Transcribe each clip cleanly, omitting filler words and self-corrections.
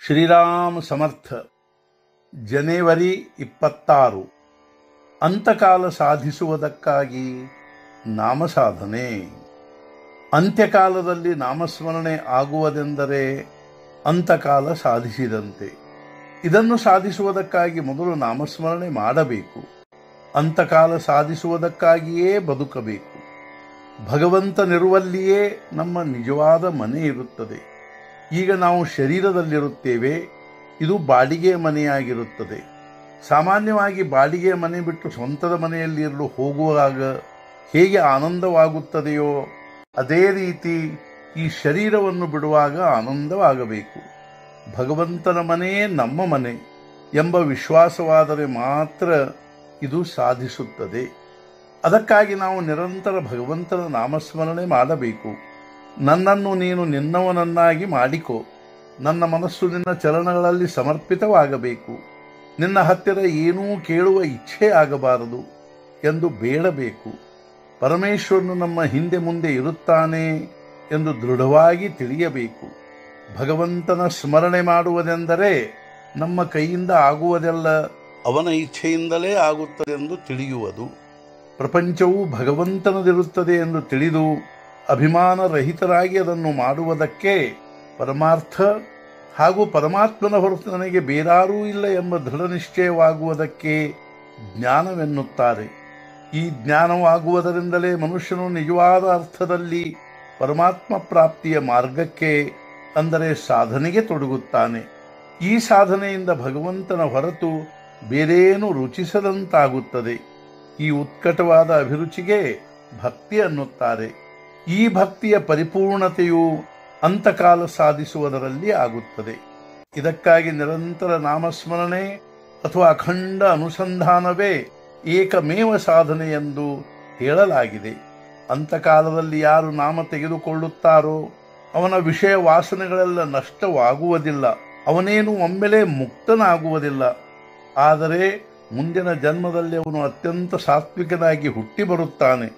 ಶ್ರೀರಾಮ ಸಮರ್ಥ. ಜನವರಿ 26. ಅಂತಕಾಲ ಸಾಧಿಸುವುದಕ್ಕಾಗಿ ನಾಮಸಾಧನೆ. ಅಂತ್ಯಕಾಲದಲ್ಲಿ ನಾಮಸ್ಮರಣೆ ಆಗುವುದೆಂದರೆ ಅಂತಕಾಲ ಸಾಧಿಸಿದಂತೆ. ಇದನ್ನು ಸಾಧಿಸುವುದಕ್ಕಾಗಿ ಮೊದಲು ನಾಮಸ್ಮರಣೆ ಮಾಡಬೇಕು. ಅಂತಕಾಲ ಸಾಧಿಸುವುದಕ್ಕಾಗಿಯೇ ಬದುಕಬೇಕು. ಭಗವಂತನಿರುವಲ್ಲಿಯೇ ನಮ್ಮ ನಿಜವಾದ ಮನೆ ಇರುತ್ತದೆ. ಈಗ ನಾವು ಶರೀರದಲ್ಲಿರುತ್ತೇವೆ, ಇದು ಬಾಡಿಗೆ ಮನೆಯಾಗಿರುತ್ತದೆ. ಸಾಮಾನ್ಯವಾಗಿ ಬಾಡಿಗೆ ಮನೆ ಬಿಟ್ಟು ಸ್ವಂತದ ಮನೆಯಲ್ಲಿ ಇರಲು ಹೋಗುವಾಗ ಹೇಗೆ ಆನಂದವಾಗುತ್ತದೆಯೋ ಅದೇ ರೀತಿ ಈ ಶರೀರವನ್ನು ಬಿಡುವಾಗ ಆನಂದವಾಗಬೇಕು. ಭಗವಂತನ ಮನೆಯೇ ನಮ್ಮ ಮನೆ ಎಂಬ ವಿಶ್ವಾಸವಾದರೆ ಮಾತ್ರ ಇದು ಸಾಧಿಸುತ್ತದೆ. ಅದಕ್ಕಾಗಿ ನಾವು ನಿರಂತರ ಭಗವಂತನ ನಾಮಸ್ಮರಣೆ ಮಾಡಬೇಕು. ನನ್ನನ್ನು ನೀನು ನಿನ್ನವನನ್ನಾಗಿ ಮಾಡಿಕೊ. ನನ್ನ ಮನಸ್ಸು ನಿನ್ನ ಚರಣಗಳಲ್ಲಿ ಸಮರ್ಪಿತವಾಗಬೇಕು. ನಿನ್ನ ಹತ್ತಿರ ಏನೂ ಕೇಳುವ ಇಚ್ಛೆ ಆಗಬಾರದು ಎಂದು ಬೇಡಬೇಕು. ಪರಮೇಶ್ವರನು ನಮ್ಮ ಹಿಂದೆ ಮುಂದೆ ಇರುತ್ತಾನೆ ಎಂದು ದೃಢವಾಗಿ ತಿಳಿಯಬೇಕು. ಭಗವಂತನ ಸ್ಮರಣೆ ಮಾಡುವುದೆಂದರೆ ನಮ್ಮ ಕೈಯಿಂದ ಆಗುವುದೆಲ್ಲ ಅವನ ಇಚ್ಛೆಯಿಂದಲೇ ಆಗುತ್ತದೆಂದು ತಿಳಿಯುವುದು. ಪ್ರಪಂಚವು ಭಗವಂತನದಿರುತ್ತದೆ ಎಂದು ತಿಳಿದು ಅಭಿಮಾನರಹಿತರಾಗಿ ಅದನ್ನು ಮಾಡುವುದಕ್ಕೆ ಪರಮಾರ್ಥ ಹಾಗೂ ಪರಮಾತ್ಮನ ಹೊರತು ನನಗೆ ಬೇರಾರೂ ಇಲ್ಲ ಎಂಬ ದೃಢ ನಿಶ್ಚಯವಾಗುವುದಕ್ಕೆ ಜ್ಞಾನವೆನ್ನುತ್ತಾರೆ. ಈ ಜ್ಞಾನವಾಗುವುದರಿಂದಲೇ ಮನುಷ್ಯನು ನಿಜವಾದ ಅರ್ಥದಲ್ಲಿ ಪರಮಾತ್ಮ ಪ್ರಾಪ್ತಿಯ ಮಾರ್ಗಕ್ಕೆ ಅಂದರೆ ಸಾಧನೆಗೆ ತೊಡಗುತ್ತಾನೆ. ಈ ಸಾಧನೆಯಿಂದ ಭಗವಂತನ ಹೊರತು ಬೇರೇನು ರುಚಿಸದಂತಾಗುತ್ತದೆ. ಈ ಉತ್ಕಟವಾದ ಅಭಿರುಚಿಗೆ ಭಕ್ತಿ ಅನ್ನುತ್ತಾರೆ. ಈ ಭಕ್ತಿಯ ಪರಿಪೂರ್ಣತೆಯು ಅಂತಕಾಲ ಸಾಧಿಸುವುದರಲ್ಲಿ ಆಗುತ್ತದೆ. ಇದಕ್ಕಾಗಿ ನಿರಂತರ ನಾಮಸ್ಮರಣೆ ಅಥವಾ ಅಖಂಡ ಅನುಸಂಧಾನವೇ ಏಕಮೇವ ಸಾಧನೆ ಎಂದು ಹೇಳಲಾಗಿದೆ. ಅಂತಕಾಲದಲ್ಲಿ ಯಾರು ನಾಮ ತೆಗೆದುಕೊಳ್ಳುತ್ತಾರೋ ಅವನ ವಿಷಯ ವಾಸನೆಗಳೆಲ್ಲ ನಷ್ಟವಾಗುವುದಿಲ್ಲ. ಅವನೇನು ಒಮ್ಮೆಲೇ ಮುಕ್ತನಾಗುವುದಿಲ್ಲ. ಆದರೆ ಮುಂದಿನ ಜನ್ಮದಲ್ಲಿ ಅವನು ಅತ್ಯಂತ ಸಾತ್ವಿಕನಾಗಿ ಹುಟ್ಟಿ ಬರುತ್ತಾನೆ.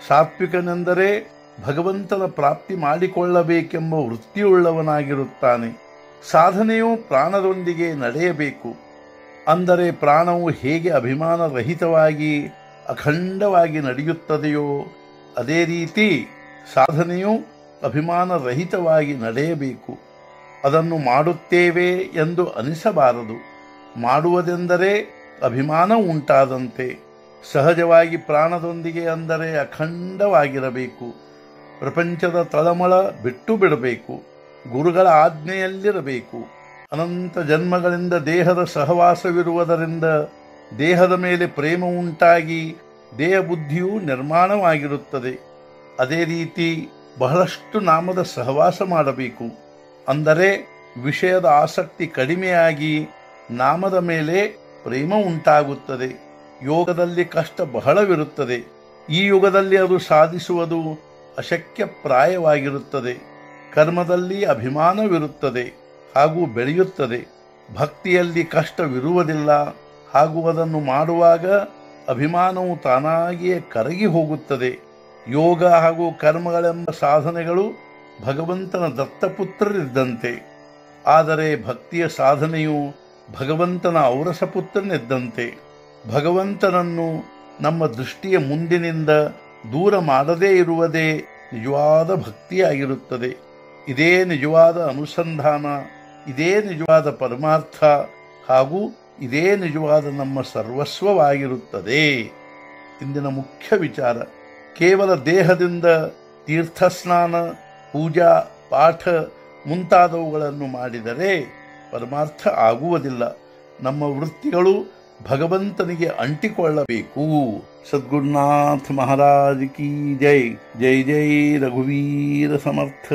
ಸಾತ್ವಿಕನೆಂದರೆ ಭಗವಂತನ ಪ್ರಾಪ್ತಿ ಮಾಡಿಕೊಳ್ಳಬೇಕೆಂಬ ವೃತ್ತಿಯುಳ್ಳವನಾಗಿರುತ್ತಾನೆ. ಸಾಧನೆಯು ಪ್ರಾಣದೊಂದಿಗೆ ನಡೆಯಬೇಕು. ಅಂದರೆ ಪ್ರಾಣವು ಹೇಗೆ ಅಭಿಮಾನರಹಿತವಾಗಿ ಅಖಂಡವಾಗಿ ನಡೆಯುತ್ತದೆಯೋ ಅದೇ ರೀತಿ ಸಾಧನೆಯು ಅಭಿಮಾನರಹಿತವಾಗಿ ನಡೆಯಬೇಕು. ಅದನ್ನು ಮಾಡುತ್ತೇವೆ ಎಂದು ಅನಿಸಬಾರದು. ಮಾಡುವುದೆಂದರೆ ಅಭಿಮಾನ ಉಂಟಾದಂತೆ. ಸಹಜವಾಗಿ ಪ್ರಾಣದೊಂದಿಗೆ ಅಂದರೆ ಅಖಂಡವಾಗಿರಬೇಕು. ಪ್ರಪಂಚದ ತಳಮಳ ಬಿಟ್ಟು ಬಿಡಬೇಕು. ಗುರುಗಳ ಆಜ್ಞೆಯಲ್ಲಿರಬೇಕು. ಅನಂತ ಜನ್ಮಗಳಿಂದ ದೇಹದ ಸಹವಾಸವಿರುವುದರಿಂದ ದೇಹದ ಮೇಲೆ ಪ್ರೇಮ ಉಂಟಾಗಿ ದೇಹ ಬುದ್ಧಿಯು ನಿರ್ಮಾಣವಾಗಿರುತ್ತದೆ. ಅದೇ ರೀತಿ ಬಹಳಷ್ಟು ನಾಮದ ಸಹವಾಸ ಮಾಡಬೇಕು. ಅಂದರೆ ವಿಷಯದ ಆಸಕ್ತಿ ಕಡಿಮೆಯಾಗಿ ನಾಮದ ಮೇಲೆ ಪ್ರೇಮ ಉಂಟಾಗುತ್ತದೆ. ಯೋಗದಲ್ಲಿ ಕಷ್ಟ ಬಹಳವಿರುತ್ತದೆ. ಈ ಯುಗದಲ್ಲಿ ಅದು ಸಾಧಿಸುವುದು ಅಶಕ್ಯ ಪ್ರಾಯವಾಗಿರುತ್ತದೆ. ಕರ್ಮದಲ್ಲಿ ಅಭಿಮಾನವಿರುತ್ತದೆ ಹಾಗೂ ಬೆಳೆಯುತ್ತದೆ. ಭಕ್ತಿಯಲ್ಲಿ ಕಷ್ಟವಿರುವುದಿಲ್ಲ ಹಾಗೂ ಅದನ್ನು ಮಾಡುವಾಗ ಅಭಿಮಾನವು ತಾನಾಗಿಯೇ ಕರಗಿ ಹೋಗುತ್ತದೆ. ಯೋಗ ಹಾಗೂ ಕರ್ಮಗಳೆಂಬ ಸಾಧನೆಗಳು ಭಗವಂತನ ದತ್ತಪುತ್ರರಿದ್ದಂತೆ. ಆದರೆ ಭಕ್ತಿಯ ಸಾಧನೆಯು ಭಗವಂತನ ಔರಸಪುತ್ರನಿದ್ದಂತೆ. ಭಗವಂತನನ್ನು ನಮ್ಮ ದೃಷ್ಟಿಯ ಮುಂದಿನಿಂದ ದೂರ ಮಾಡದೇ ಇರುವುದೇ ನಿಜವಾದ ಭಕ್ತಿಯಾಗಿರುತ್ತದೆ. ಇದೇ ನಿಜವಾದ ಅನುಸಂಧಾನ, ಇದೇ ನಿಜವಾದ ಪರಮಾರ್ಥ ಹಾಗೂ ಇದೇ ನಿಜವಾದ ನಮ್ಮ ಸರ್ವಸ್ವವಾಗಿರುತ್ತದೆ. ಇಂದಿನ ಮುಖ್ಯ ವಿಚಾರ, ಕೇವಲ ದೇಹದಿಂದ ತೀರ್ಥಸ್ನಾನ, ಪೂಜಾ, ಪಾಠ ಮುಂತಾದವುಗಳನ್ನು ಮಾಡಿದರೆ ಪರಮಾರ್ಥ ಆಗುವುದಿಲ್ಲ. ನಮ್ಮ ವೃತ್ತಿಗಳು ಭಗವಂತನಿಗೆ ಅಂಟಿಕೊಳ್ಳಬೇಕು. ಸದ್ಗುರುನಾಥ ಮಹಾರಾಜ್ ಕಿ ಜೈ. ಜೈ ಜೈ ರಘುವೀರ ಸಮರ್ಥ.